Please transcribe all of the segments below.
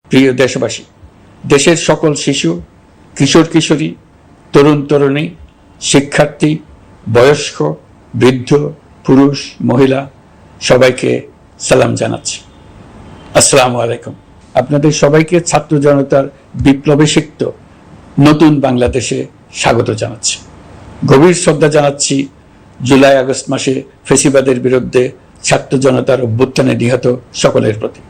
প্রিয় দেশবাসী, দেশের সকল শিশু, কিশোর কিশোরী, তরুণ তরুণী, শিক্ষার্থী, বয়স্ক, বৃদ্ধ, পুরুষ, মহিলা সবাইকে সালাম জানাচ্ছি। আসসালামু আলাইকুম। আপনাদের সবাইকে ছাত্র জনতার বিপ্লবে সিক্ত নতুন বাংলাদেশে স্বাগত জানাচ্ছি। গভীর শ্রদ্ধা জানাচ্ছি জুলাই আগস্ট মাসে ফ্যাসিবাদের বিরুদ্ধে ছাত্র জনতার অভ্যুত্থানে নিহত সকলের প্রতি।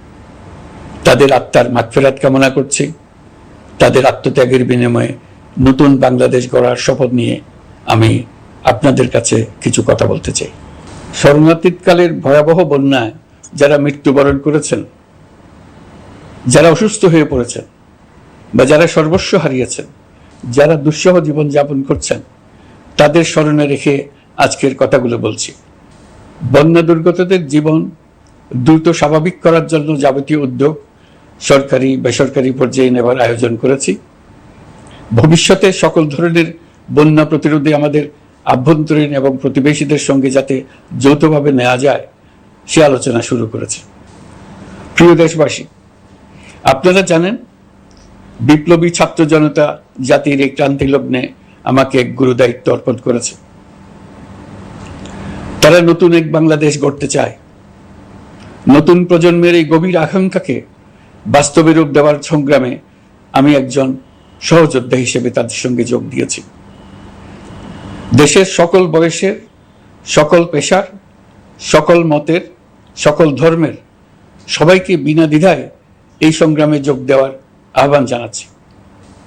তাদের আত্মার মাগফিরাত কামনা করছি। তাদের আত্মত্যাগের বিনিময়ে নতুন বাংলাদেশ গড়ার শপথ নিয়ে আমি আপনাদের কাছে কিছু কথা বলতে চাই। শরণার্থীকালের ভয়াবহ বন্যায় যারা মৃত্যুবরণ করেছেন, যারা অসুস্থ হয়ে পড়েছেন বা যারা সর্বস্ব হারিয়েছেন, যারা দুঃসহ জীবনযাপন করছেন, তাদের স্মরণে রেখে আজকের কথাগুলো বলছি। বন্যা দুর্গতদের জীবন দ্রুত স্বাভাবিক করার জন্য যাবতীয় উদ্যোগ সরকারি বেসরকারি পর্যায়ে নেবার আয়োজন করেছি। ভবিষ্যতে সকল ধরনের বন্যা প্রতিরোধে আমাদের আভ্যন্তরীণ এবং প্রতিবেশীদের সঙ্গে যাতে যৌথভাবে নেওয়া যায় সে আলোচনা শুরু করেছে। প্রিয় দেশবাসী, আপনারা জানেন বিপ্লবী ছাত্র জনতা জাতির এই ক্রান্তি লগ্নে আমাকে এক গুরু দায়িত্ব অর্পণ করেছে। তারা নতুন এক বাংলাদেশ গড়তে চায়। নতুন প্রজন্মের এই গভীর আকাঙ্ক্ষাকে বাস্তবে রূপ দেওয়ার সংগ্রামে আমি একজন সহযোদ্ধা হিসেবে তাদের সঙ্গে যোগ দিয়েছি। দেশের সকল বয়সের, সকল পেশার, সকল মতের, সকল ধর্মের সবাইকে বিনা দ্বিধায় এই সংগ্রামে যোগ দেওয়ার আহ্বান জানাচ্ছি।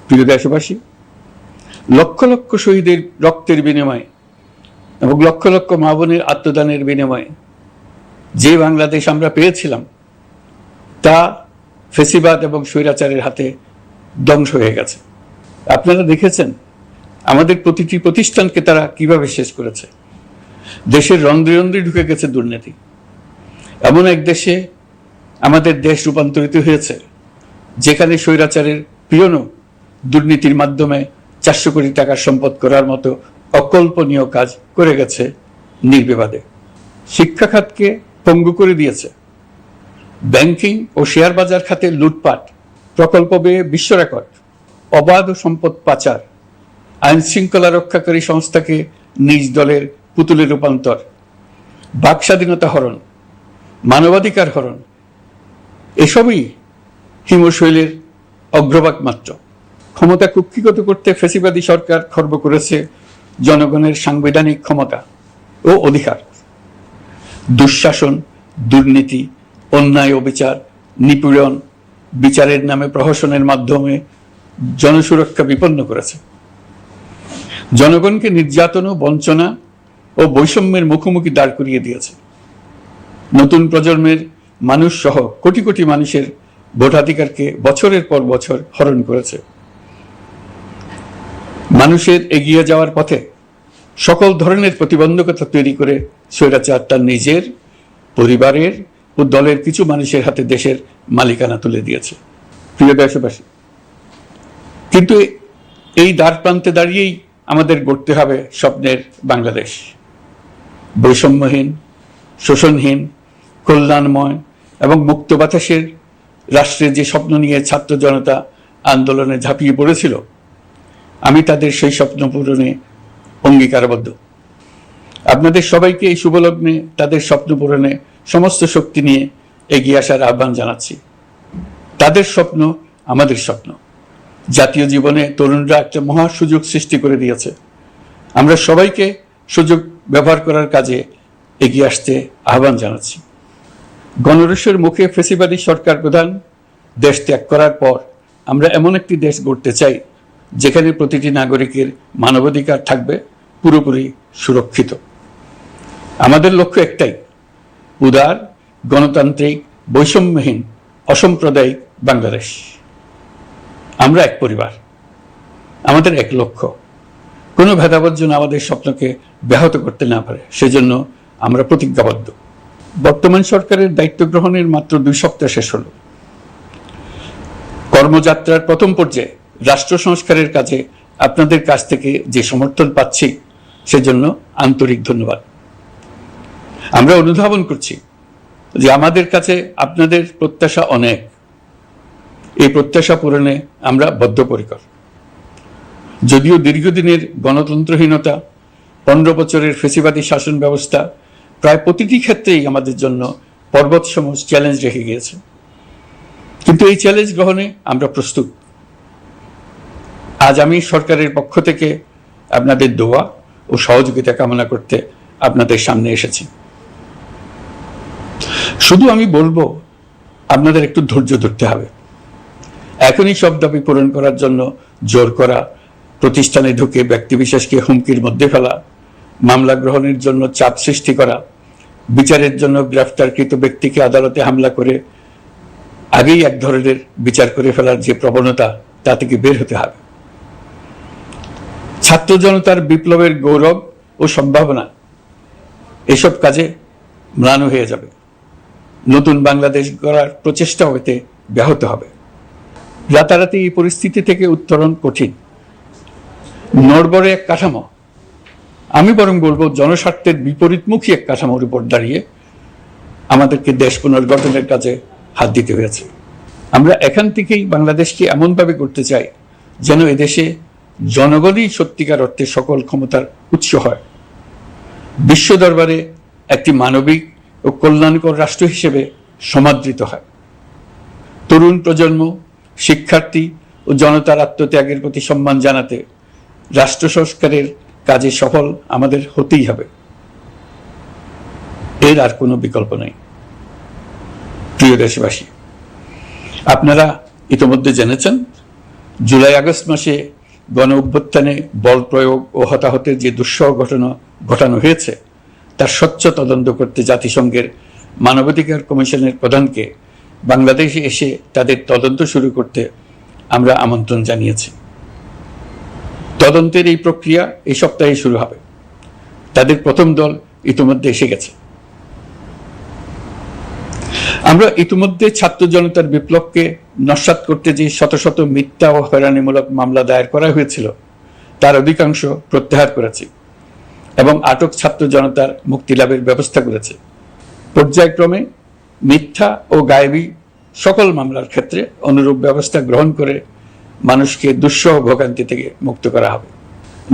প্রিয় দেশবাসী, লক্ষ লক্ষ শহীদের রক্তের বিনিময়ে এবং লক্ষ লক্ষ মা বোনের আত্মদানের বিনিময়ে যে বাংলাদেশ আমরা পেয়েছিলাম তা ফ্যাসিবাদ এবং স্বৈরাচারের হাতে ধ্বংস হয়ে গেছে। আপনারা দেখেছেন আমাদের প্রতিটি প্রতিষ্ঠানকে তারা কিভাবে শেষ করেছে। দেশের রন্ধ্রে রন্ধ্রে ঢুকে গেছে দুর্নীতি। এমন এক দেশে আমাদের দেশ রূপান্তরিত হয়েছে যেখানে স্বৈরাচারের পিয়নও দুর্নীতির মাধ্যমে 400 কোটি টাকার সম্পদ করার মতো অকল্পনীয় কাজ করে গেছে নির্বিবাদে। শিক্ষা খাতকে পঙ্গু করে দিয়েছে। ব্যাংকিং ও শেয়ার বাজার খাতে লুটপাট, প্রকল্প ব্যয়ে বিশ্ব রেকর্ড, অবাধ সম্পদ পাচার, আইন শৃঙ্খলা রক্ষাকারী সংস্থাকে নিজ দলের পুতুলে রূপান্তর, বাক স্বাধীনতা হরণ, মানবাধিকার হরণ, এসবই হিমশৈলের অগ্রভাগ মাত্র। ক্ষমতা কুক্ষিগত করতে ফ্যাসিবাদী সরকার খর্ব করেছে জনগণের সাংবিধানিক ক্ষমতা ও অধিকার। দুঃশাসন, দুর্নীতি, অন্যায়, অবিচার, নিপীড়ন, বিচারের নামে প্রহসনের মাধ্যমে জনসুরক্ষা বিপন্ন করেছে। জনগণকে নির্যাতন, বঞ্চনা ও বৈষম্যের মুখোমুখি দাঁড় করিয়ে দিয়েছে। নতুন প্রজন্মের মানুষ সহ কোটি কোটি মানুষের ভোটাধিকারকে বছরের পর বছর হরণ করেছে। মানুষের এগিয়ে যাওয়ার পথে সকল ধরনের প্রতিবন্ধকতা তৈরি করে স্বৈরাচার তার নিজের, পরিবারের ও দলের কিছু মানুষের হাতে দেশের মালিকানা তুলে দিয়েছে। প্রিয় দেশবাসী, কিন্তু এই দ্বার প্রান্তে দাঁড়িয়েই আমাদের গড়তে হবে স্বপ্নের বাংলাদেশ। বৈষম্যহীন, শোষণহীন, কল্যাণময় এবং মুক্ত বাতাসের রাষ্ট্রের যে স্বপ্ন নিয়ে ছাত্র জনতা আন্দোলনে ঝাঁপিয়ে পড়েছিল, আমি তাদের সেই স্বপ্ন পূরণে অঙ্গীকারবদ্ধ। আপনাদের সবাইকে এই শুভলগ্নে তাদের স্বপ্ন পূরণে সমস্ত শক্তি নিয়ে এগিয়ে আসার আহ্বান জানাচ্ছি। তাদের স্বপ্ন আমাদের স্বপ্ন। জাতীয় জীবনে তরুণরা একটা মহা সুযোগ সৃষ্টি করে দিয়েছে। আমরা সবাইকে সুযোগ ব্যবহার করার কাজে এগিয়ে আসতে আহ্বান জানাচ্ছি। গণরোষের মুখে ফ্যাসিবাদী সরকার প্রধান দেশ ত্যাগ করার পর আমরা এমন একটি দেশ গড়তে চাই যেখানে প্রতিটি নাগরিকের মানবাধিকার থাকবে পুরোপুরি সুরক্ষিত। আমাদের লক্ষ্য একটাই, উদার, গণতান্ত্রিক, বৈষম্যহীন, অসাম্প্রদায়িক বাংলাদেশ। আমরা এক পরিবার, আমাদের এক লক্ষ্য। কোনো ভেদাভেদ যেন আমাদের স্বপ্নকে ব্যাহত করতে না পারে, সেজন্য আমরা প্রতিজ্ঞাবদ্ধ। বর্তমান সরকারের দায়িত্ব গ্রহণের মাত্র 2 সপ্তাহ শেষ হলো। কর্মযাত্রার প্রথম পর্যায়ে রাষ্ট্র সংস্কারের কাজে আপনাদের কাছ থেকে যে সমর্থন পাচ্ছি সেজন্য আন্তরিক ধন্যবাদ। আমরা অনুধাবন করছি যে আমাদের কাছে আপনাদের প্রত্যাশা অনেক। এই প্রত্যাশা পূরণে আমরা বদ্ধপরিকর। যদিও দীর্ঘদিনের গণতন্ত্রহীনতা, 15 বছরের ফ্যাসিবাদী শাসন ব্যবস্থা প্রায় প্রতিটি ক্ষেত্রেই আমাদের জন্য পর্বতসম চ্যালেঞ্জ রেখে গিয়েছে, কিন্তু এই চ্যালেঞ্জ গ্রহণে আমরা প্রস্তুত। আজ আমি সরকারের পক্ষ থেকে আপনাদের দোয়া ও সহযোগিতা কামনা করতে আপনাদের সামনে এসেছি। শুধু আমি বলবো, আপনাদের একটু ধৈর্য ধরতে হবে। এখনই সব দাবি পূরণ করার জন্য জোর করা, প্রতিষ্ঠানে ঢুকে ব্যক্তিবিশেষকে হুমকির মধ্যে ফেলা, মামলা গ্রহণের জন্য চাপ সৃষ্টি করা, বিচারের জন্য গ্রেফতারকৃত ব্যক্তিকে আদালতে হামলা করে আগেই এক ধরনের বিচার করে ফেলার যে প্রবণতা, তা থেকে বের হতে হবে। ছাত্র জনতার বিপ্লবের গৌরব ও সম্ভাবনা এসব কাজে ম্লান হয়ে যাবে। নতুন বাংলাদেশ গড়ার প্রচেষ্টা হতে ব্যাহত হবে। রাতারাতি এই পরিস্থিতি থেকে উত্তরণ কঠিন। নড়বড়ে এক কাঠামো, আমি বরং বলবো জনস্বার্থের বিপরীতমুখী এক কাঠামোর উপর দাঁড়িয়ে আমাদেরকে দেশ পুনর্গঠনের কাজে হাত দিতে হয়েছে। আমরা এখান থেকেই বাংলাদেশকে এমনভাবে করতে চাই যেন এদেশে জনগণই সত্যিকার অর্থে সকল ক্ষমতার উৎস হয়, বিশ্ব দরবারে একটি মানবিক ও কল্যাণকর রাষ্ট্র হিসেবে সমাদৃত হয়। তরুণ প্রজন্ম, শিক্ষার্থী ও জনতার আত্মত্যাগের প্রতি সম্মান জানাতে রাষ্ট্র সংস্কারের কাজে সফল আমাদের হতেই হবে। এর আর কোনো বিকল্প নেই। প্রিয় দেশবাসী, আপনারা ইতিমধ্যে জেনেছেন জুলাই আগস্ট মাসে গণ অভ্যুত্থানে বল প্রয়োগ ও হতাহতের যে দুঃসহ ঘটনা ঘটানো হয়েছে তার স্বচ্ছ তদন্ত করতে জাতিসংঘের মানবাধিকার কমিশনের প্রধানকে বাংলাদেশে এসে তাদের তদন্ত শুরু করতে আমরা আমন্ত্রণ জানিয়েছি। তদন্তের এই প্রক্রিয়া এই সপ্তাহে শুরু হবে। তাদের প্রথম দল ইতিমধ্যে এসে গেছে। আমরা ইতিমধ্যে ছাত্র জনতার বিপ্লবকে নস্যাৎ করতে যে শত শত মিথ্যা ও হয়রানিমূলক মামলা দায়ের করা হয়েছিল তার অধিকাংশ প্রত্যাহার করেছি এবং আটক ছাত্র জনতার মুক্তি লাভের ব্যবস্থা করেছে। পর্যায়ক্রমে মিথ্যা ও গায়েবী সকল মামলার ক্ষেত্রে অনুরূপ ব্যবস্থা গ্রহণ করে মানুষকে দুঃসহ ভোগান্তি থেকে মুক্ত করা হবে।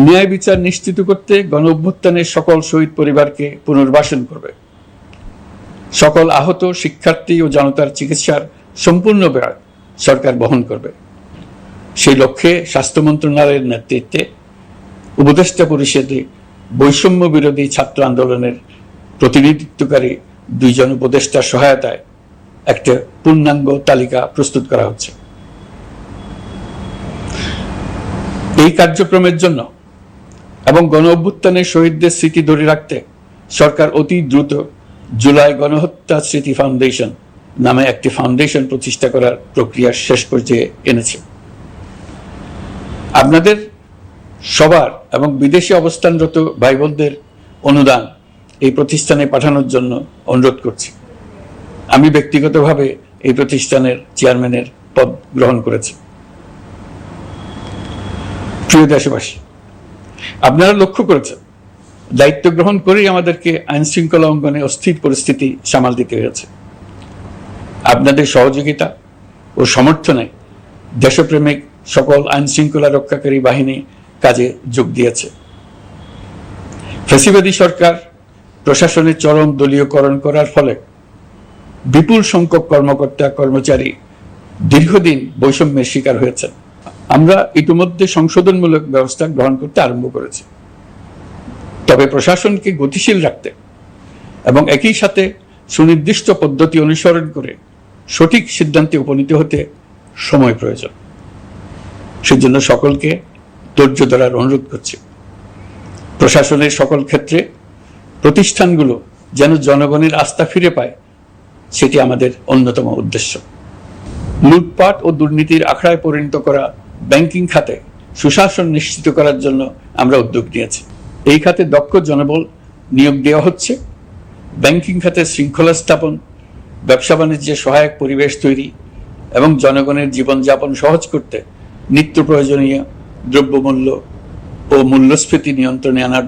ন্যায় বিচার নিশ্চিত করতে গণ অভ্যুত্থানের সকল শহীদ পরিবারকে পুনর্বাসন করবে। সকল আহত শিক্ষার্থী ও জনতার চিকিৎসার সম্পূর্ণ ব্যয় সরকার বহন করবে। সেই লক্ষ্যে স্বাস্থ্য মন্ত্রণালয়ের নেতৃত্বে উপদেষ্টা পরিষদে বৈষম্য বিরোধী ছাত্র আন্দোলনের প্রতিনিধিত্বকারী 2 জন উপদেষ্টার সহায়তায় একটা পূর্ণাঙ্গ তালিকা প্রস্তুত করা হচ্ছে। এই কার্যক্রমের জন্য এবং গণ অভ্যুত্থানের শহীদদের স্মৃতি ধরে রাখতে সরকার অতি দ্রুত জুলাই গণহত্যা স্মৃতি ফাউন্ডেশন নামে একটি ফাউন্ডেশন প্রতিষ্ঠা করার প্রক্রিয়া শেষ পর্যায়ে এনেছে। আপনাদের সবার এবং বিদেশে অবস্থানরত ভাই বোনদের অনুদান এই প্রতিষ্ঠানে পাঠানোর জন্য অনুরোধ করছি। আমি ব্যক্তিগতভাবে এই প্রতিষ্ঠানের চেয়ারম্যানের পদ গ্রহণ করেছি। প্রিয় দেশবাসী, আপনারা লক্ষ্য করেছেন দায়িত্ব গ্রহণ করেই আমাদেরকে আইন শৃঙ্খলা অঙ্গনে অস্থির পরিস্থিতি সামাল দিতে হয়েছে। আপনাদের সহযোগিতা ও সমর্থনে দেশপ্রেমিক সকল আইন শৃঙ্খলা রক্ষাকারী বাহিনী কাজে যোগ দিয়েছে। ফ্যাসিবাদী সরকার প্রশাসনের চরম দলীয়করণ করার ফলে বিপুল সংখ্যক কর্মকর্তা কর্মচারী দীর্ঘদিন বৈষম্যের শিকার হয়েছেন। আমরা ইতিমধ্যে সংশোধনমূলক ব্যবস্থা গ্রহণ করতে আরম্ভ করেছি। তবে প্রশাসনকে গতিশীল রাখতে এবং একই সাথে সুনির্দিষ্ট পদ্ধতি অনুসরণ করে সঠিক সিদ্ধান্তে উপনীত হতে সময় প্রয়োজন। সেজন্য সকলকে ধৈর্য ধরার অনুরোধ করছি। প্রশাসনের সকল ক্ষেত্রে প্রতিষ্ঠানগুলো যেন জনগণের আস্থা ফিরে পায়, সেটি আমাদের অন্যতম উদ্দেশ্য। লুটপাট ও দুর্নীতির আখড়ায় পরিণত করা ব্যাংকিং খাতে সুশাসন নিশ্চিত করার জন্য আমরা উদ্যোগ নিয়েছি। এই খাতে দক্ষ জনবল নিয়োগ দেওয়া হচ্ছে। ব্যাংকিং খাতে শৃঙ্খলা স্থাপন, ব্যবসা বাণিজ্যে সহায়ক পরিবেশ তৈরি এবং জনগণের জীবনযাপন সহজ করতে নিত্য প্রয়োজনীয় দ্রব্যমূল্য ও মূল্যস্ফীতি নিয়ন্ত্রণে আনার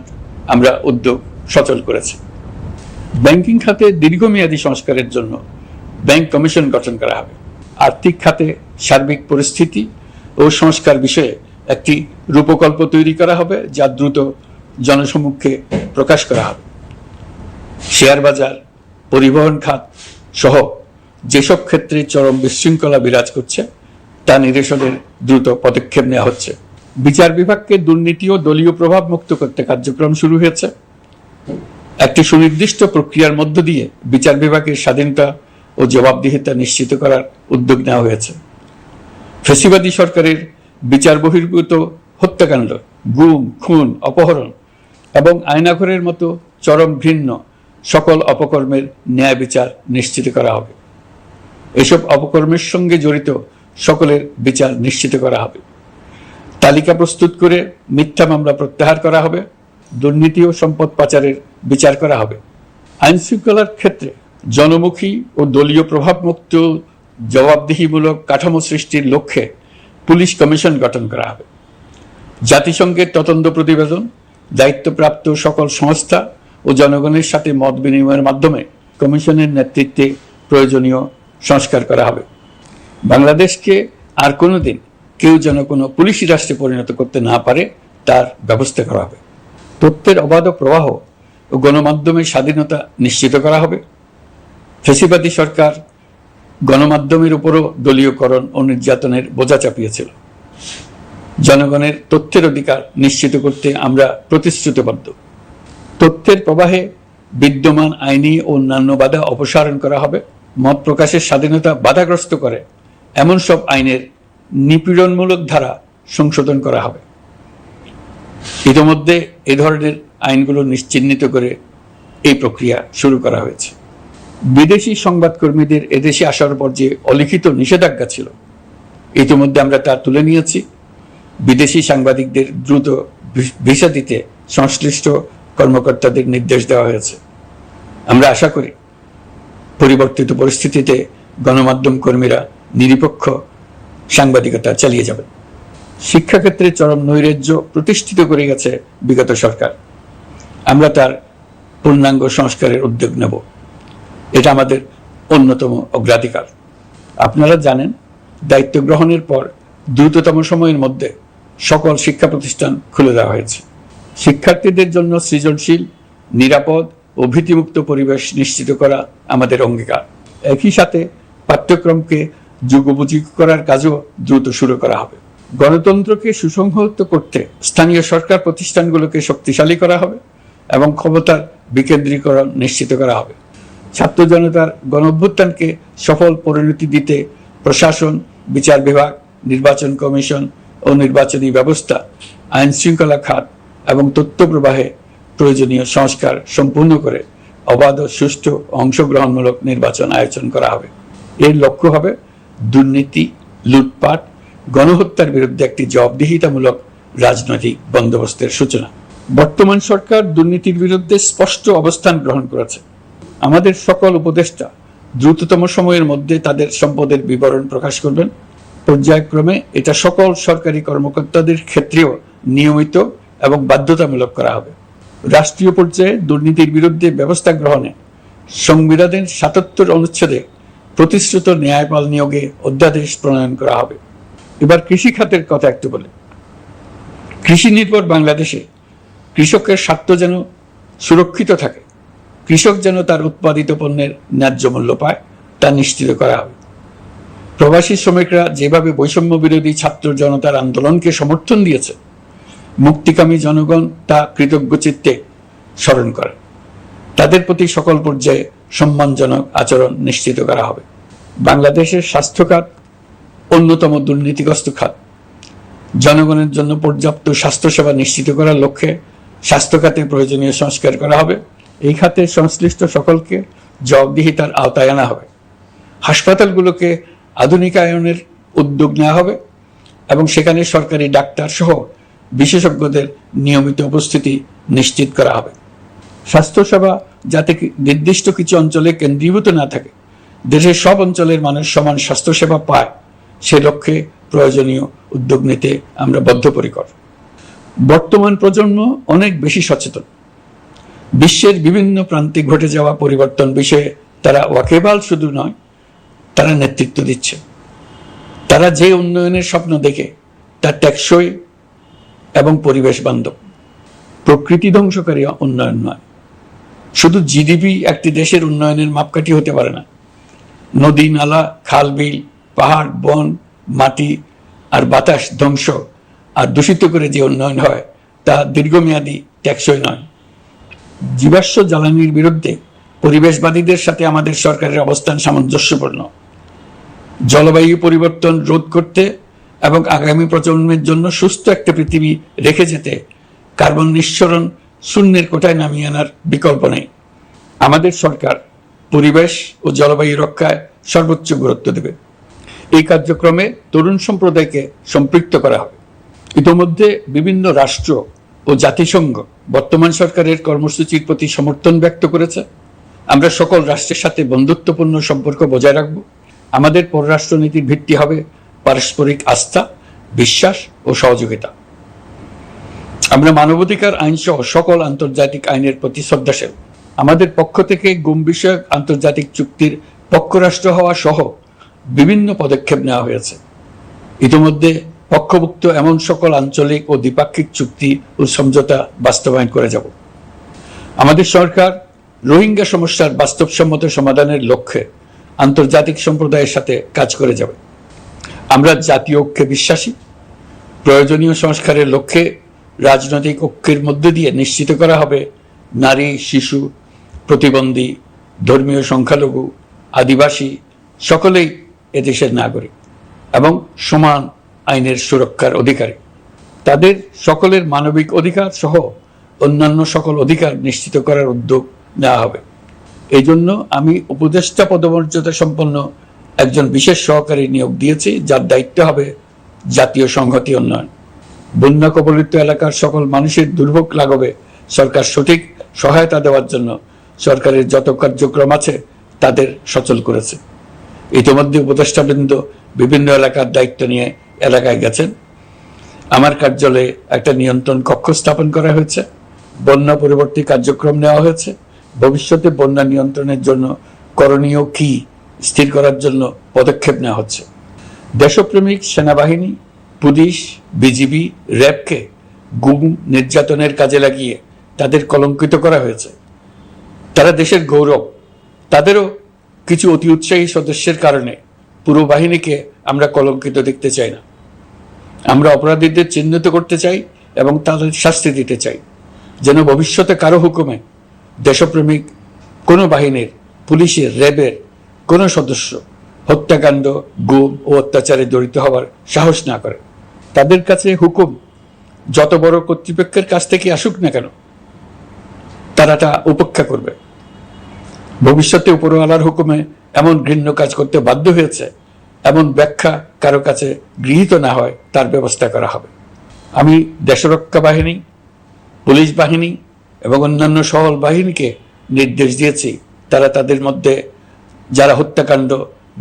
আমরা উদ্যোগ সচল করেছি। ব্যাংকিং খাতে দীর্ঘমেয়াদী সংস্কারের জন্য ব্যাংক কমিশন গঠন করা হবে। আর্থিক খাতে সার্বিক পরিস্থিতি ও সংস্কার বিষয়ে একটি রূপকল্প তৈরি করা হবে, যা দ্রুত জনসমক্ষে প্রকাশ করা হবে। শেয়ার বাজার, পরিবহন খাত সহ যেসব ক্ষেত্রে চরম বিশৃঙ্খলা বিরাজ করছে তা নিরসনের দ্রুত পদক্ষেপ নেওয়া হচ্ছে। বিচার বিভাগকে দুর্নীতি ও দলীয় প্রভাব মুক্ত করতে কার্যক্রম শুরু হয়েছে। একটি সুনির্দিষ্ট প্রক্রিয়ার মধ্য দিয়ে বিচার বিভাগের স্বাধীনতা ও জবাবদিহিতা নিশ্চিত করার উদ্যোগ নেওয়া হয়েছে। ফ্যাসিবাদী সরকারের বিচার বহির্ভূত হত্যাকাণ্ড, গুম, খুন, অপহরণ এবং আয়নাঘরের মতো চরম ঘৃণ্য সকল অপকর্মের ন্যায় বিচার নিশ্চিত করা হবে। এসব অপকর্মের সঙ্গে জড়িত সকলের বিচার নিশ্চিত করা হবে। তালিকা প্রস্তুত করে মিথ্যা মামলা প্রত্যাহার করা হবে। দুর্নীতি ও সম্পদ পাচারের বিচার করা হবে। আইন শৃঙ্খলার ক্ষেত্রে জনমুখী ও দলীয় প্রভাবমুক্ত জবাবদিহিমূলক কাঠামো সৃষ্টির লক্ষ্যে পুলিশ কমিশন গঠন করা হবে। জাতিসংঘের তদন্ত প্রতিবেদন, দায়িত্বপ্রাপ্ত সকল সংস্থা ও জনগণের সাথে মত বিনিময়ের মাধ্যমে কমিশনের নেতৃত্বে প্রয়োজনীয় সংস্কার করা হবে। বাংলাদেশকে আর কোনোদিন কেউ যেন কোনো পুলিশি রাষ্ট্রে পরিণত করতে না পারে তার ব্যবস্থা করা হবে। তথ্যের অবাধ প্রবাহ ও গণমাধ্যমের স্বাধীনতা নিশ্চিত করা হবে। ফ্যাসিবাদী সরকার গণমাধ্যমের উপরও দলীয়করণ ও নির্যাতনের বোঝা চাপিয়েছিল। জনগণের তথ্যের অধিকার নিশ্চিত করতে আমরা প্রতিশ্রুতিবদ্ধ। তথ্যের প্রবাহে বিদ্যমান আইনি ও অন্যান্য বাধা অপসারণ করা হবে। মত প্রকাশের স্বাধীনতা বাধাগ্রস্ত করে এমন সব আইনের নিপীড়নমূলক ধারা সংশোধন করা হবে। ইতিমধ্যে এ ধরনের আইনগুলো চিহ্নিত করে এই প্রক্রিয়া শুরু করা হয়েছে। বিদেশি সংবাদকর্মীদের এদেশে আসার পর যে অলিখিত নিষেধাজ্ঞা ছিল, ইতিমধ্যে আমরা তা তুলে নিয়েছি। বিদেশি সাংবাদিকদের দ্রুত ভিসা দিতে সংশ্লিষ্ট কর্মকর্তাদের নির্দেশ দেওয়া হয়েছে। আমরা আশা করি পরিবর্তিত পরিস্থিতিতে গণমাধ্যম কর্মীরা নিরপেক্ষ সাংবাদিকতা চালিয়ে যাবেন। শিক্ষাক্ষেত্রে চরম নৈরাজ্য প্রতিষ্ঠিত করে গেছে বিগত সরকার। আমরা তার পূর্ণাঙ্গ সংস্কারের উদ্যোগ নেব। এটা আমাদের অন্যতম অগ্রাধিকার। আপনারা জানেন, দায়িত্ব গ্রহণের পর দ্রুততম সময়ের মধ্যে সকল শিক্ষা প্রতিষ্ঠান খুলে দেওয়া হয়েছে। শিক্ষার্থীদের জন্য সৃজনশীল, নিরাপদ ও ভীতিমুক্ত পরিবেশ নিশ্চিত করা আমাদের অঙ্গীকার। একই সাথে পাঠ্যক্রমকে যুগোপযোগী করার কাজও দ্রুত শুরু করা হবে। গণতন্ত্রকে সুসংহত করতে স্থানীয় সরকার প্রতিষ্ঠানগুলোকে শক্তিশালী করা হবে এবং ক্ষমতার বিকেন্দ্রীকরণ নিশ্চিত করা হবে। ছাত্র জনতার গণঅভ্যুত্থানকে সফল পরিণতি দিতে প্রশাসন, বিচার বিভাগ, নির্বাচন কমিশন ও নির্বাচনী ব্যবস্থা, আইন শৃঙ্খলা খাত এবং তথ্য প্রবাহে প্রয়োজনীয় সংস্কার সম্পূর্ণ করে অবাধ ও সুষ্ঠু অংশগ্রহণমূলক নির্বাচন আয়োজন করা হবে। এর লক্ষ্য হবে দুর্নীতি, লুটপাট, গণহত্যার বিরুদ্ধে একটি জবাবদিহিতামূলক রাজনৈতিক বন্দোবস্তের সূচনা। বর্তমান সরকার দুর্নীতির বিরুদ্ধে স্পষ্ট অবস্থান গ্রহণ করেছে। আমাদের সকল উপদেষ্টা দ্রুততম সময়ের মধ্যে তাদের সম্পদের বিবরণ প্রকাশ করবেন। পর্যায়ক্রমে এটা সকল সরকারি কর্মকর্তাদের ক্ষেত্রেও নিয়মিত এবং বাধ্যতামূলক করা হবে। রাষ্ট্রীয় পর্যায়ে দুর্নীতির বিরুদ্ধে ব্যবস্থা গ্রহণে সংবিধানের ৭৭ অনুচ্ছেদে প্রতিশ্রুত ন্যায়পাল নিয়োগে অধ্যাদেশ প্রণয়ন করা হবে। এবার কৃষি খাতের কথা একটু বলি। কৃষি নির্ভর বাংলাদেশে কৃষকের স্বার্থ যেন সুরক্ষিত থাকে, কৃষক যেন তার উৎপাদিত পণ্যের ন্যায্য মূল্য পায়, তা নিশ্চিত করা হবে। প্রবাসী শ্রমিকরা যেভাবে বৈষম্য বিরোধী ছাত্র জনতার আন্দোলনকে সমর্থন দিয়েছে, মুক্তিকামী জনগণ তা কৃতজ্ঞ চিত্তে স্মরণ করে। তাদের প্রতি সকল পর্যায়ে সম্মানজনক আচরণ নিশ্চিত করা হবে। বাংলাদেশের স্বাস্থ্য খাত অন্যতম দুর্নীতিগ্রস্ত খাত। জনগণের জন্য পর্যাপ্ত স্বাস্থ্যসেবা নিশ্চিত করার লক্ষ্যে স্বাস্থ্য খাতে প্রয়োজনীয় সংস্কার করা হবে। এই খাতে সংশ্লিষ্ট সকলকে জবাবদিহিতার আওতায় আনা হবে। হাসপাতালগুলোকে আধুনিকায়নের উদ্যোগ নেওয়া হবে এবং সেখানে সরকারি ডাক্তার সহ বিশেষজ্ঞদের নিয়মিত উপস্থিতি নিশ্চিত করা হবে। স্বাস্থ্যসেবা যাতে নির্দিষ্ট কিছু অঞ্চলে কেন্দ্রীভূত না থাকে, দেশের সব অঞ্চলের মানুষ সমান স্বাস্থ্যসেবা পায়, সে লক্ষ্যে প্রয়োজনীয় উদ্যোগ নিতে আমরা বদ্ধপরিকর। বর্তমান প্রজন্ম অনেক বেশি সচেতন। বিশ্বের বিভিন্ন প্রান্তে ঘটে যাওয়া পরিবর্তন বিষয়ে তারা ওয়াকিবহাল শুধু নয়, তারা নেতৃত্ব দিচ্ছে। তারা যে উন্নয়নের স্বপ্ন দেখে তা টেকসই এবং পরিবেশ বান্ধব, প্রকৃতি ধ্বংসকারী উন্নয়ন নয়। শুধু জিডিপি একটি দেশের উন্নয়নের মাপকাঠি হতে পারে না। নদী, নালা, খাল, বিল, পাহাড়, বন, মাটি আর বাতাস ধ্বংস আর দূষিত করে যে উন্নয়ন হয় তা দীর্ঘমেয়াদী, টেকসই নয়। জীবাশ্ম জ্বালানির বিরুদ্ধে পরিবেশবাদীদের সাথে আমাদের সরকারের অবস্থান সামঞ্জস্যপূর্ণ। জলবায়ু পরিবর্তন রোধ করতে এবং আগামী প্রজন্মের জন্য সুস্থ একটা পৃথিবী রেখে যেতে কার্বন নিঃসরণ শূন্যের কোঠায় নামিয়ে আনার বিকল্প নেই। আমাদের সরকার পরিবেশ ও জলবায়ু রক্ষায় সর্বোচ্চ গুরুত্ব দেবে। এই কার্যক্রমে তরুণ সম্প্রদায়কে সম্পৃক্ত করা হবে। ইতোমধ্যে বিভিন্ন রাষ্ট্র ও জাতিসংঘ বর্তমান সরকারের কর্মসূচির প্রতি সমর্থন ব্যক্ত করেছে। আমরা সকল রাষ্ট্রের সাথে বন্ধুত্বপূর্ণ সম্পর্ক বজায় রাখব। আমাদের পররাষ্ট্রনীতির ভিত্তি হবে পারস্পরিক আস্থা, বিশ্বাস ও সহযোগিতা। আমরা মানবাধিকার আইন সহ সকল আন্তর্জাতিক আইনের প্রতি শ্রদ্ধাশীল। আমাদের পক্ষ থেকে গুম বিষয়ক আন্তর্জাতিক চুক্তির পক্ষরাষ্ট্র হওয়া সহ বিভিন্ন পদক্ষেপ নেওয়া হয়েছে। ইতিমধ্যে পক্ষভুক্ত এমন সকল আঞ্চলিক ও দ্বিপাক্ষিক চুক্তি ও সমঝোতা বাস্তবায়ন করে যাব। আমাদের সরকার রোহিঙ্গা সমস্যার বাস্তবসম্মত সমাধানের লক্ষ্যে আন্তর্জাতিক সম্প্রদায়ের সাথে কাজ করে যাবে। আমরা জাতীয় ঐক্যে বিশ্বাসী। প্রয়োজনীয় সংস্কারের লক্ষ্যে রাজনৈতিক ঐক্যের মধ্য দিয়ে নিশ্চিত করা হবে নারী, শিশু, প্রতিবন্ধী, ধর্মীয় সংখ্যালঘু, আদিবাসী সকলেই এদেশের নাগরিক এবং সমান আইনের সুরক্ষার অধিকারী। তাদের সকলের মানবিক অধিকার সহ অন্যান্য সকল অধিকার নিশ্চিত করার উদ্যোগ নেওয়া হবে। এই জন্য আমি উপদেষ্টা পদমর্যাদা সম্পন্ন একজন বিশেষ সহকারী নিয়োগ দিয়েছি, যার দায়িত্ব হবে জাতীয় সংহতি উন্নয়ন। বন্যা কবলিত এলাকার সকল মানুষের দুর্ভোগ লাঘবে সরকার সঠিক সহায়তা দেওয়ার জন্য সরকারের যত কার্যক্রম আছে তাদের সচল করেছে। ইতিমধ্যে উপদেষ্টাবৃন্দ বিভিন্ন এলাকার দায়িত্ব নিয়ে এলাকায় গেছেন। আমার কার্যালয়ে একটা নিয়ন্ত্রণ কক্ষ স্থাপন করা হয়েছে। বন্যা পরবর্তী কার্যক্রম নেওয়া হয়েছে। ভবিষ্যতে বন্যা নিয়ন্ত্রণের জন্য করণীয় কি স্থির করার জন্য পদক্ষেপ নেওয়া হচ্ছে। দেশপ্রেমিক সেনাবাহিনী, পুলিশ, বিজিবি, র্যাবকে গুম নির্যাতনের কাজে লাগিয়ে তাদের কলঙ্কিত করা হয়েছে। তারা দেশের গৌরব। তাদেরও কিছু অতি উৎসাহী সদস্যের কারণে পুরো বাহিনীকে আমরা কলঙ্কিত দেখতে চাই না। আমরা অপরাধীদের চিহ্নিত করতে চাই এবং তাদের শাস্তি দিতে চাই, যেন ভবিষ্যতে কারো হুকুমে দেশপ্রেমিক কোনো বাহিনীর, পুলিশের, র্যাবের কোনো সদস্য হত্যাকাণ্ড, গুম ও অত্যাচারে জড়িত হওয়ার সাহস না করে। তাদের কাছে হুকুম যত বড় কর্তৃপক্ষের কাছ থেকে আসুক না কেন, তারা তা উপেক্ষা করবে। ভবিষ্যতে উপরওয়ালার হুকুমে এমন ঘৃণ্য কাজ করতে বাধ্য হয়েছে এমন ব্যাখ্যা কারো কাছে গৃহীত না হয় তার ব্যবস্থা করা হবে। আমি দেশরক্ষা বাহিনী, পুলিশ বাহিনী এবং অন্যান্য সহল বাহিনীকে নির্দেশ দিয়েছি তারা তাদের মধ্যে যারা হত্যাকাণ্ড,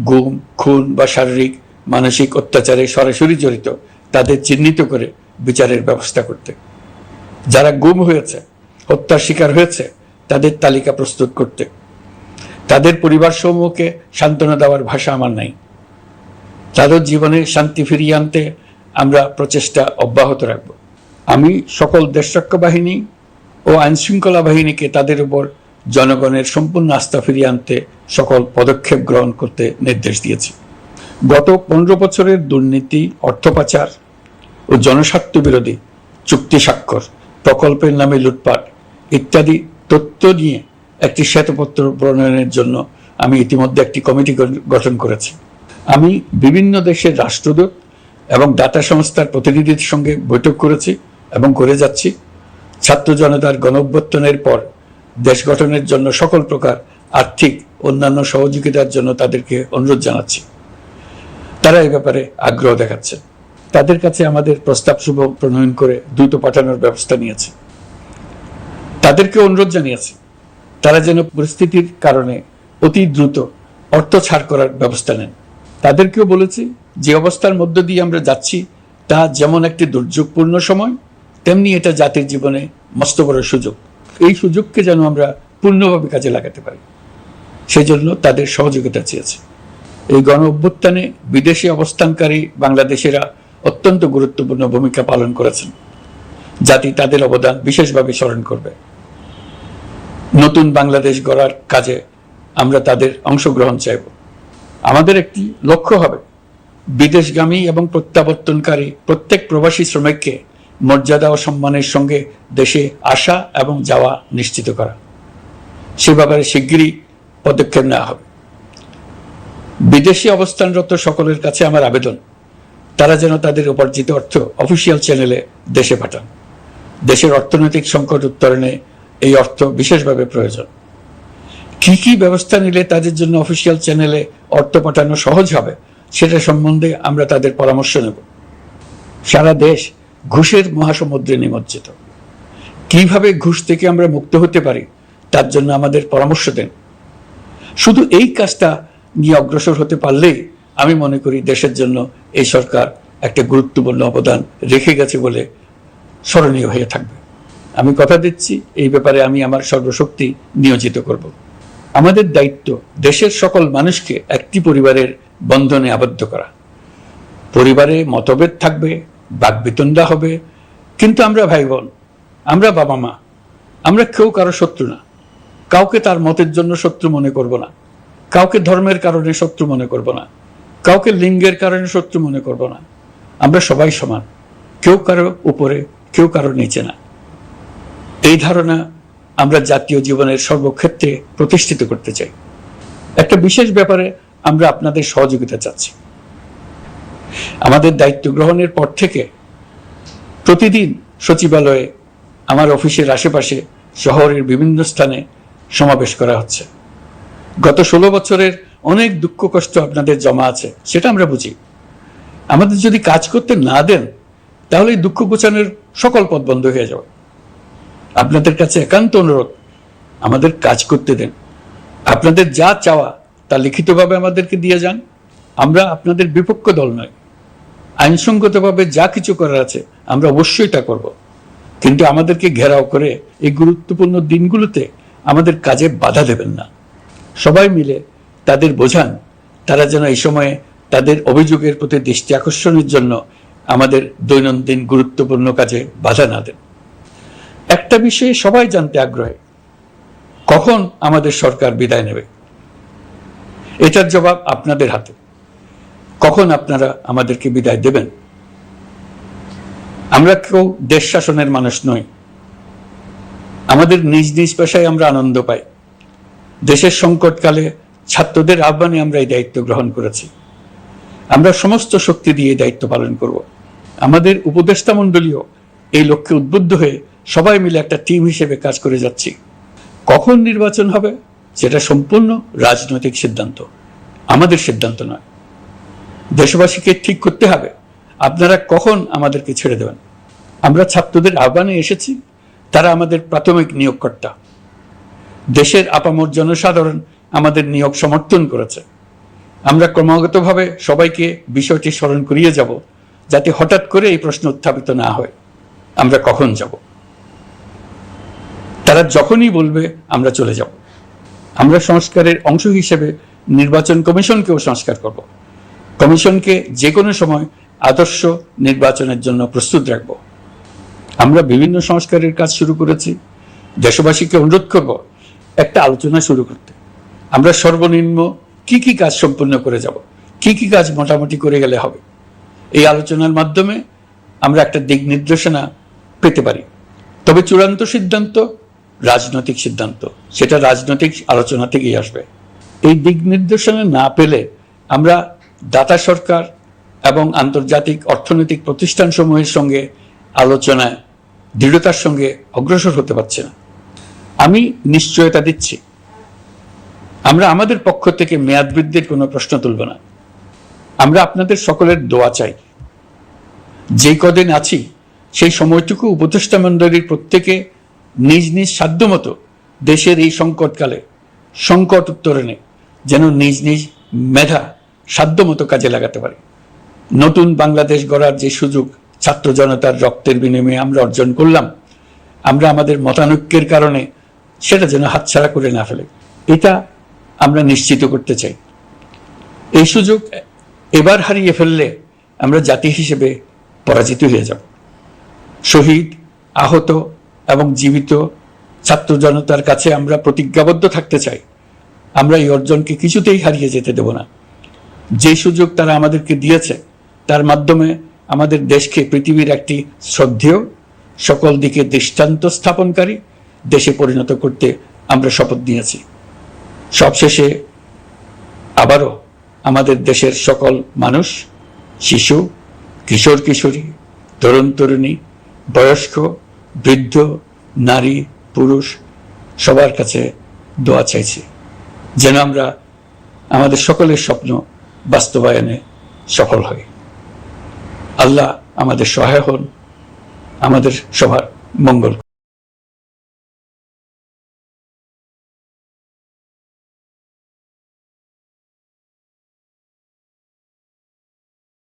গুম, খুন বা শারীরিক মানসিক অত্যাচারে সরাসরি জড়িত তাদের চিহ্নিত করে বিচারের ব্যবস্থা করতে। যারা গুম হয়েছে, হত্যার শিকার হয়েছে তাদের তালিকা প্রস্তুত করতে। তাদের পরিবার সমূহকে সান্ত্বনা দেওয়ার ভাষা আমার নাই। তাদের জীবনে শান্তি ফিরিয়ে আনতে আমরা প্রচেষ্টা অব্যাহত রাখব। আমি সকল দেশরক্ষা বাহিনী ও আইনশৃঙ্খলা বাহিনীকে তাদের উপর জনগণের সম্পূর্ণ আস্থা ফিরিয়ে আনতে সকল পদক্ষেপ গ্রহণ করতে নির্দেশ দিয়েছি। গত 15 বছরের দুর্নীতি, অর্থ পাচার ও জনস্বার্থ বিরোধী চুক্তি স্বাক্ষর, প্রকল্পের নামে লুটপাট ইত্যাদি তথ্য নিয়ে একটি শ্বেতপত্র প্রণয়নের জন্য আমি ইতিমধ্যে একটি কমিটি গঠন করেছি। আমি বিভিন্ন দেশের রাষ্ট্রদূত এবং দাতা সংস্থার প্রতিনিধিদের সঙ্গে বৈঠক করেছি এবং করে যাচ্ছি। ছাত্র জনতার গণঅভ্যুত্থানের পর দেশ গঠনের জন্য সকল প্রকার আর্থিক অন্যান্য সহযোগিতার জন্য তাদেরকে অনুরোধ জানাচ্ছি। তারা এই ব্যাপারে আগ্রহ দেখাচ্ছে। তাদের কাছে আমাদের প্রস্তাব শুভ প্রণয়ন করে দ্রুত পাঠানোর ব্যবস্থা নিয়েছে। তাদেরকে অনুরোধ জানিয়েছি তারা যেন পরিস্থিতির কারণে অতি দ্রুত অর্থ ছাড় করার ব্যবস্থা নেন। তাদেরকেও বলেছি যে অবস্থার মধ্য দিয়ে আমরা যাচ্ছি তা যেমন একটি দুর্যোগপূর্ণ সময়, তেমনি এটা জাতির জীবনে মস্ত বড় সুযোগ। এই সুযোগকে যেন আমরা পূর্ণভাবে কাজে লাগাতে পারি, সেই জন্য তাদের সহযোগিতা চেয়েছি। এই গণ অভ্যুত্থানে বিদেশে অবস্থানকারী বাংলাদেশিরা অত্যন্ত গুরুত্বপূর্ণ ভূমিকা পালন করেছেন। জাতি তাদের অবদান বিশেষভাবে স্মরণ করবে। নতুন বাংলাদেশ গড়ার কাজে আমরা তাদের অংশগ্রহণ চাইব। আমাদের একটি লক্ষ্য হবে বিদেশগামী এবং প্রত্যাবর্তনকারী প্রত্যেক প্রবাসী শ্রমিককে মর্যাদা ও সম্মানের সঙ্গে দেশে আসা এবং যাওয়া নিশ্চিত করা। সে ব্যাপারে শিগগিরই পদক্ষেপ নেওয়া হবে। বিদেশে অবস্থানরত সকলের কাছে আমার আবেদন, তারা যেন তাদের উপার্জিত অর্থ অফিসিয়াল চ্যানেলে দেশে পাঠান। দেশের অর্থনৈতিক সংকট উত্তরণে এই অর্থ বিশেষভাবে প্রয়োজন। কি কি ব্যবস্থা নিলে তাদের জন্য অফিসিয়াল চ্যানেলে অর্থ পাঠানো সহজ হবে সেটা সম্বন্ধে আমরা তাদের পরামর্শ নেব। সারা দেশ ঘুষের মহাসমুদ্রে নিমজ্জিত। কিভাবে ঘুষ থেকে আমরা মুক্ত হতে পারি তার জন্য আমাদের পরামর্শ দেন। শুধু এই কাজটা নিয়ে অগ্রসর হতে পারলেই আমি মনে করি দেশের জন্য এই সরকার একটা গুরুত্বপূর্ণ অবদান রেখে গেছে বলে স্মরণীয় হয়ে থাকবে। আমি কথা দিচ্ছি, এই ব্যাপারে আমি আমার সর্বশক্তি নিয়োজিত করব। আমাদের দায়িত্ব দেশের সকল মানুষকে একটি পরিবারের বন্ধনে আবদ্ধ করা। পরিবারে মতভেদ থাকবে, বাকবিতণ্ডা হবে, কিন্তু আমরা ভাই বোন, আমরা বাবা মা, আমরা কেউ কারো শত্রু না। কাউকে তার মতের জন্য শত্রু মনে করব না, কাউকে ধর্মের কারণে শত্রু মনে করব না, কাউকে লিঙ্গের কারণে শত্রু মনে করব না। আমরা সবাই সমান, কেউ কারো উপরে, কেউ কারো নিচে না। এই ধারণা আমরা জাতীয় জীবনের সর্বক্ষেত্রে প্রতিষ্ঠিত করতে চাই। একটা বিশেষ ব্যাপারে আমরা আপনাদের সহযোগিতা চাচ্ছি। আমাদের দায়িত্ব গ্রহণের পর থেকে প্রতিদিন সচিবালয়ে, আমার অফিসের আশেপাশে, শহরের বিভিন্ন স্থানে সমাবেশ করা হচ্ছে। গত 16 বছরের অনেক দুঃখ কষ্ট আপনাদের জমা আছে, সেটা আমরা বুঝি। আমাদের যদি কাজ করতে না দেন তাহলে দুঃখ ঘোচানোর সকল পথ বন্ধ হয়ে যাবে। আপনাদের কাছে একান্ত অনুরোধ, আমাদের কাজ করতে দেন। আপনাদের যা চাওয়া তা লিখিতভাবে আমাদেরকে দিয়ে যান। আমরা আপনাদের বিপক্ষ দল নয়। আইনসঙ্গতভাবে যা কিছু করার আছে আমরা অবশ্যই তা করব, কিন্তু আমাদেরকে ঘেরাও করে এই গুরুত্বপূর্ণ দিনগুলোতে আমাদের কাজে বাধা দেবেন না। সবাই মিলে তাদের বোঝান, তারা যেন এই সময়ে তাদের অভিযোগের প্রতি দৃষ্টি আকর্ষণের জন্য আমাদের দৈনন্দিন গুরুত্বপূর্ণ কাজে বাধা না দেন। একটা বিষয়ে সবাই জানতে আগ্রহী, কখন আমাদের সরকার বিদায় নেবে। এটার জবাব আপনাদের হাতে। কখন আপনারা আমাদেরকে বিদায় দেবেন? আমরা কেউ দেশ শাসনের মানুষ নই। আমাদের নিজ নিজ পেশায় আমরা আনন্দ পাই। দেশের সংকটকালে ছাত্রদের আহ্বানে আমরা এই দায়িত্ব গ্রহণ করেছি। আমরা সমস্ত শক্তি দিয়ে এই দায়িত্ব পালন করব। আমাদের উপদেষ্টা মণ্ডলীও এই লক্ষ্যে উদ্বুদ্ধ হয়ে সবাই মিলে একটা টিম হিসেবে কাজ করে যাচ্ছি। কখন নির্বাচন হবে সেটা সম্পূর্ণ রাজনৈতিক সিদ্ধান্ত, আমাদের সিদ্ধান্ত নয়। দেশবাসীকে ঠিক করতে হবে আপনারা কখন আমাদেরকে ছেড়ে দেবেন। আমরা ছাত্রদের আহ্বানে এসেছি, তারা আমাদের প্রাথমিক নিয়োগকর্তা। দেশের আপামর জনসাধারণ আমাদের নিয়োগ সমর্থন করেছে। আমরা ক্রমাগতভাবে সবাইকে বিষয়টি স্মরণ করিয়ে যাব, যাতে হঠাৎ করে এই প্রশ্ন উত্থাপিত না হয়, আমরা কখন যাব। তারা যখনই বলবে আমরা চলে যাব। আমরা সংস্কারের অংশ হিসেবে নির্বাচন কমিশনকেও সংস্কার করব। কমিশনকে যে কোনো সময় আদর্শ নির্বাচনের জন্য প্রস্তুত রাখব। আমরা বিভিন্ন সংস্কারের কাজ শুরু করেছি। দেশবাসীকে অনুরোধ করব একটা আলোচনা শুরু করতে। আমরা সর্বনিম্ন কি কি কাজ সম্পূর্ণ করে যাব, কি কি কাজ মোটামুটি করে গেলে হবে। এই আলোচনার মাধ্যমে আমরা একটা দিক নির্দেশনা পেতে পারি। তবে চূড়ান্ত সিদ্ধান্ত রাজনৈতিক সিদ্ধান্ত, সেটা রাজনৈতিক আলোচনা থেকেই আসবে। এই দিক নির্দেশনা না পেলে আমরা দাতা সরকার এবং আন্তর্জাতিক অর্থনৈতিক প্রতিষ্ঠানসমূহের সঙ্গে আলোচনায় দৃঢ়তার সঙ্গে অগ্রসর হতে পারছি না। আমি নিশ্চয়তা দিচ্ছি, আমরা আমাদের পক্ষ থেকে মেয়াদ বৃদ্ধির কোনো প্রশ্ন তুলব না। আমরা আপনাদের সকলের দোয়া চাই। যে কদিন আছি সেই সময়টুকু উপদেষ্টা মণ্ডলীর প্রত্যেকে নিজ নিজ সাধ্যমতো দেশের এই সংকটকালে সংকট উত্তরণে যেন নিজ নিজ মেধা সাধ্যমতো কাজে লাগাতে পারে। নতুন বাংলাদেশ গড়ার যে সুযোগ ছাত্র জনতার রক্তের বিনিময়ে আমরা অর্জন করলাম, আমরা আমাদের মতানৈক্যের কারণে সেটা যেন হাতছাড়া করে না ফেলে, এটা আমরা নিশ্চিত করতে চাই। এই সুযোগ এবার হারিয়ে ফেললে আমরা জাতি হিসেবে পরাজিত হয়ে যাব। শহীদ, আহত এবং জীবিত ছাত্র জনতার কাছে আমরা প্রতিজ্ঞাবদ্ধ থাকতে চাই, আমরা এই অর্জনকে কিছুতেই হারিয়ে যেতে দেব না। যে সুযোগ তারা আমাদেরকে দিয়েছে তার মাধ্যমে আমাদের দেশকে পৃথিবীর একটি শ্রদ্ধেয়, সকল দিকে দৃষ্টান্ত স্থাপনকারী দেশে পরিণত করতে আমরা শপথ নিয়েছি। সবশেষে আবারও আমাদের দেশের সকল মানুষ, শিশু, কিশোর কিশোরী, তরুণ তরুণী, বয়স্ক, বৃদ্ধ, নারী, পুরুষ সবার কাছে দোয়া চাইছি যেন আমরা আমাদের সকলের স্বপ্ন বাস্তবায়নে সফল হই। আল্লাহ আমাদের সহায় হন, আমাদের সবার মঙ্গল।